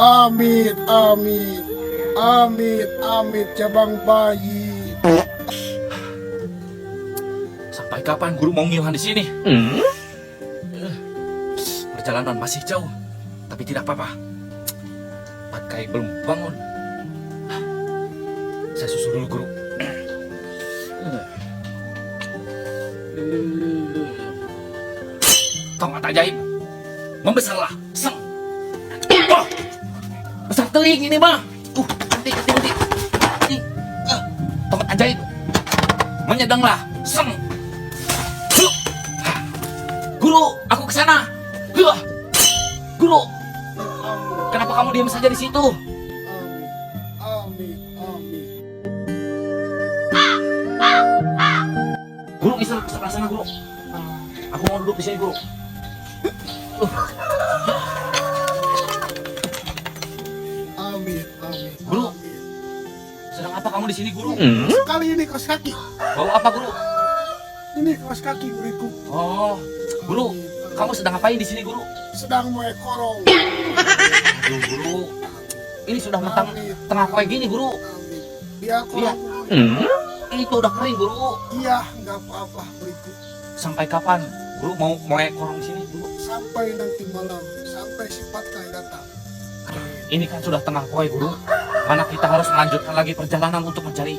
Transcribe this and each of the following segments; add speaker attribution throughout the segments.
Speaker 1: Amit, amit, amit, amit, cabang bayi.
Speaker 2: Sampai kapan guru mau ngilang di sini? Perjalanan masih jauh, tapi tidak apa-apa. Patkai belum bangun. Saya susul dulu guru. Tongkat ajaib, membesarlah. Seng. Wah, besar teling ini mah. Nanti. Tongkat ajaib, menyedanglah. Seng. Guru, aku ke sana. Guru, kenapa kamu diam saja di situ?
Speaker 1: Amit, amit.
Speaker 2: Guru, istirahat ke sebelah sana, guru. Aku mau duduk di sini, guru.
Speaker 1: Amit, amit.
Speaker 2: Guru.
Speaker 1: Amit.
Speaker 2: Sedang apa kamu di sini, guru?
Speaker 1: Kali ini kaos kaki.
Speaker 2: Bawa apa, guru?
Speaker 1: Ini kaos kaki beriku.
Speaker 2: Oh, guru, kamu sedang ngapain di sini, guru?
Speaker 1: Sedang mau korong.
Speaker 2: Aduh, guru. Ini sudah mentang tengah kayak gini, guru.
Speaker 1: Amit. Dia
Speaker 2: Lihat.
Speaker 1: korong.
Speaker 2: Itu udah kering, guru.
Speaker 1: Iya, nggak apa-apa beriku.
Speaker 2: Sampai kapan, guru mau korong di sini, guru?
Speaker 1: Sampai nanti malam, sampai si Patkai datang.
Speaker 2: Ini kan sudah tengah poe, guru. Mana kita harus melanjutkan lagi perjalanan untuk mencari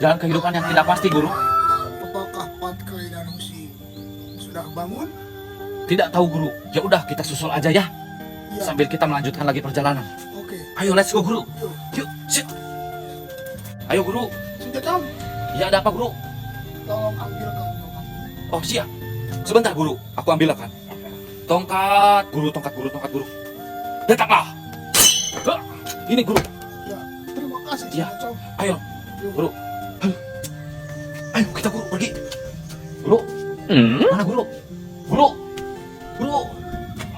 Speaker 2: jalan kehidupan yang tidak pasti, guru.
Speaker 1: Apakah Patkai dan Husi sudah bangun?
Speaker 2: Tidak tahu, guru. Ya udah, kita susul aja ya.
Speaker 1: Iya.
Speaker 2: Sambil kita melanjutkan lagi perjalanan.
Speaker 1: Oke.
Speaker 2: Ayo, let's go, guru.
Speaker 1: Yuk.
Speaker 2: Yuk, sit. Ayo, guru.
Speaker 1: Sudah tahu?
Speaker 2: Ya, ada apa, guru?
Speaker 1: Tolong ambilkan tongkat.
Speaker 2: Oh, siap. Sebentar, guru. Aku ambilkan. Tongkat, guru, tongkat, guru, tongkat, guru. Datanglah. Ini, guru.
Speaker 1: Ya, terima kasih.
Speaker 2: Iya.
Speaker 1: Sudah tahu.
Speaker 2: Ayo,
Speaker 1: Yuk.
Speaker 2: guru. Ayo, kita, guru, pergi. Guru. Mana, guru? Guru. Guru.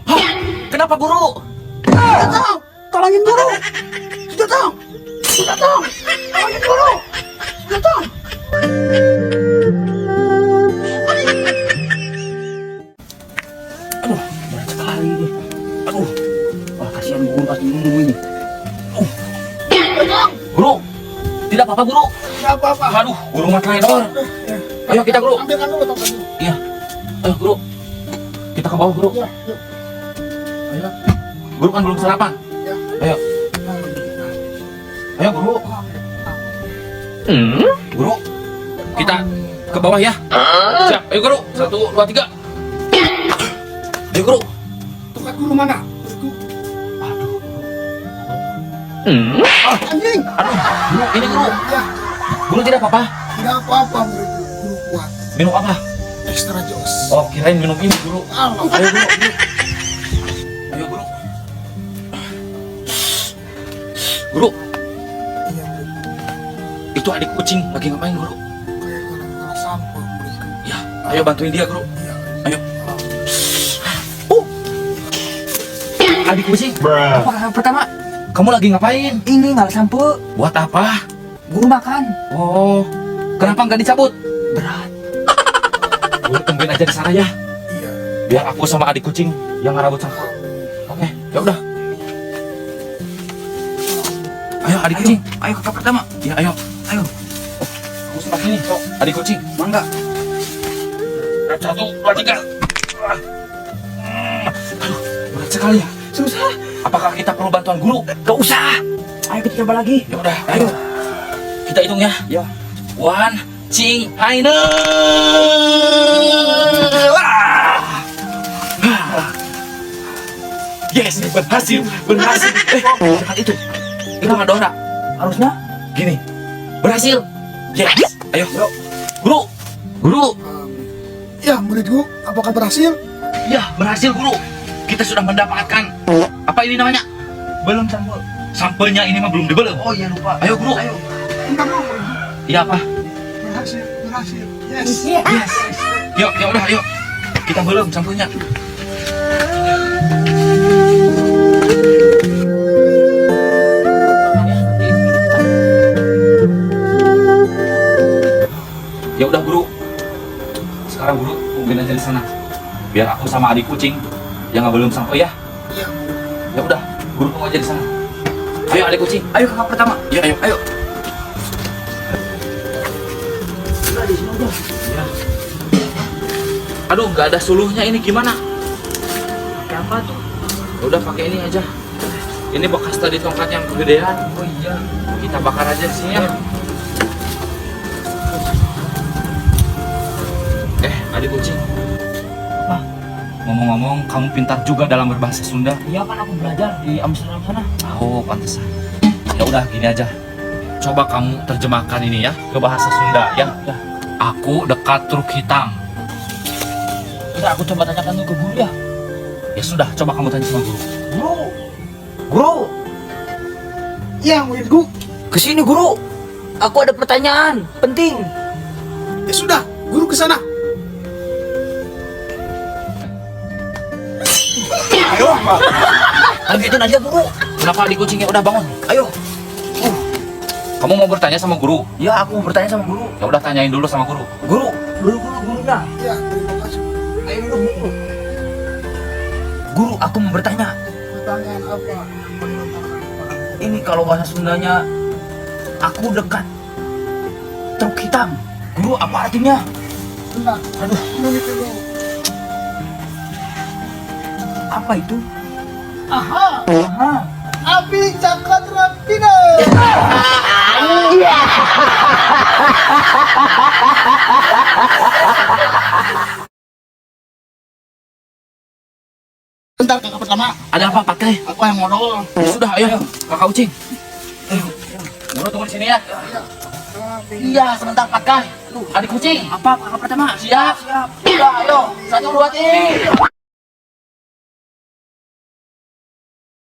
Speaker 2: Hah? Kenapa, guru?
Speaker 1: Sudah tahu. Tolongin guru. Sudah tahu. Sudah tahu. Tolongin guru. Sudah tahu.
Speaker 2: Aduh, berat sekali ini. Aduh, wah, kasihan guru pasti nunggu ini. Guru, tidak apa-apa, guru.
Speaker 1: Tidak apa-apa.
Speaker 2: Aduh, guru mah traidor. Ayo kita, guru.
Speaker 1: Ambilkan dulu tongkat dulu.
Speaker 2: Iya. Ayo, guru. Kita ke bawah, guru.
Speaker 1: Ya, yuk.
Speaker 2: Ayo. Guru kan belum sarapan.
Speaker 1: Ya.
Speaker 2: Ayo. Ayo, guru. Guru, kita ke bawah ya. Siap. Ayo, guru. 1, 2, 3. Ayo, guru.
Speaker 1: Tongkat guru mana? Beriku. Anjing.
Speaker 2: Aduh, guru, ini guru.
Speaker 1: Ya,
Speaker 2: Guru tidak apa-apa.
Speaker 1: tidak apa-apa beriku. Guru kuat.
Speaker 2: Minum apa?
Speaker 1: Extra jos.
Speaker 2: Oh, kirain minum ini, guru.
Speaker 1: Allah.
Speaker 2: Ayo, guru. Ayo, guru. Guru,
Speaker 1: Iya, beriku.
Speaker 2: itu adik kucing lagi ngapain, guru?
Speaker 1: Kayak gara-gara sampah beriku.
Speaker 2: Ya, ayo bantuin dia, guru.
Speaker 1: Iya.
Speaker 2: Ayo. Adik kucing.
Speaker 3: Apa pertama?
Speaker 2: Kamu lagi ngapain?
Speaker 3: Ini nggak sampo.
Speaker 2: Buat apa?
Speaker 3: Guru makan.
Speaker 2: Oh, kenapa nggak dicabut?
Speaker 3: Berat.
Speaker 2: Guru tungguin aja di sana ya.
Speaker 1: Iya.
Speaker 2: Biar aku sama adik kucing yang ngerabut sampah. Oke, ya udah. Ayo adik kucing.
Speaker 3: Ayo kakak pertama.
Speaker 2: Ya ayo.
Speaker 3: Ayo.
Speaker 2: Aku sebelah sini, sok. Adik kucing.
Speaker 3: Mangga.
Speaker 2: 1, 2, 3. Aduh, berat sekali ya.
Speaker 3: Susah.
Speaker 2: Apakah kita perlu bantuan guru?
Speaker 3: Gak usah. Ayo kita coba lagi.
Speaker 2: Ya udah, ayo. Kita hitung ya.
Speaker 3: Ya.
Speaker 2: 1, Cing, Haine. Yes, berhasil, berhasil. Jangan itu. Itu nggak Dora.
Speaker 3: Harusnya.
Speaker 2: Gini, berhasil. Yes, ayo. Guru, guru.
Speaker 1: Ya, muridku, apakah berhasil?
Speaker 2: Ya, berhasil, guru. Kita sudah mendapatkan apa ini namanya?
Speaker 3: Belum sampo.
Speaker 2: Sampelnya ini mah belum dibelem.
Speaker 3: Oh iya lupa.
Speaker 2: Ayo, guru.
Speaker 3: Ayo.
Speaker 1: Enggak, muridku.
Speaker 2: Iya apa?
Speaker 1: Berhasil, berhasil. Yes.
Speaker 2: Yes. Yuk, ya udah, ayo. Kita belum sampelnya. Ya udah, guru. Sekarang guru tungguin aja di sana. Biar aku sama adik kucing yang belum sampai ya.
Speaker 1: Iya.
Speaker 2: Ya udah, guru Guru tunggu aja di sana. Ayo adik kucing.
Speaker 3: Ayo kakak pertama.
Speaker 2: Iya ayo.
Speaker 3: Ayo. Udah di sini aja.
Speaker 2: Ya. Aduh, nggak ada suluhnya ini gimana?
Speaker 3: Pakai apa tuh?
Speaker 2: Udah pakai ini aja. Ini bekas tadi tongkat yang kegedean.
Speaker 3: Oh iya.
Speaker 2: Kita bakar aja di sini ya. Adik kucing.
Speaker 3: Apa?
Speaker 2: Ngomong-ngomong, kamu pintar juga dalam berbahasa Sunda.
Speaker 3: Iya kan aku belajar di Amsterdam sana.
Speaker 2: Oh, pantesan. Ya udah, gini aja. Coba kamu terjemahkan ini ya ke bahasa Sunda ya.
Speaker 3: Ya.
Speaker 2: Aku dekat truk hitam.
Speaker 3: Udah aku coba tanyakan dulu ke guru ya.
Speaker 2: Ya sudah, coba kamu tanya sama guru.
Speaker 3: Guru. Guru.
Speaker 1: Iya, muridku.
Speaker 3: Kesini guru. Aku ada pertanyaan penting.
Speaker 1: Ya sudah, guru ke sana. Ayo, Pak.
Speaker 3: Lanjutin aja guru.
Speaker 2: Kenapa adik kucingnya udah bangun?
Speaker 3: Ayo.
Speaker 2: Kamu mau bertanya sama guru?
Speaker 3: Ya aku mau bertanya sama guru.
Speaker 2: Ya udah, tanyain dulu sama guru.
Speaker 3: Guru. Gurunya.
Speaker 1: Ya, terima kasih.
Speaker 3: Ayo dulu guru. Guru, aku mau bertanya.
Speaker 1: Pertanyaan apa?
Speaker 3: Ini kalau bahasa Sundanya, aku dekat truk hitam. Guru, apa artinya?
Speaker 1: Bentar.
Speaker 3: Aduh,
Speaker 1: Ini dulu.
Speaker 3: apa itu?
Speaker 1: Aha,
Speaker 3: Aha.
Speaker 1: api Cakra Pina. Bentar, kakak pertama.
Speaker 2: Ada apa pakai?
Speaker 1: Aku yang modal.
Speaker 2: Sudah, ayo. Kakak kucing. Guru tunggu di sini ya. Iya, sebentar pakai. Adik kucing.
Speaker 3: Apa kakak pertama?
Speaker 2: Siap.
Speaker 3: Siap.
Speaker 2: Udah, ayo. 1, 2, 3.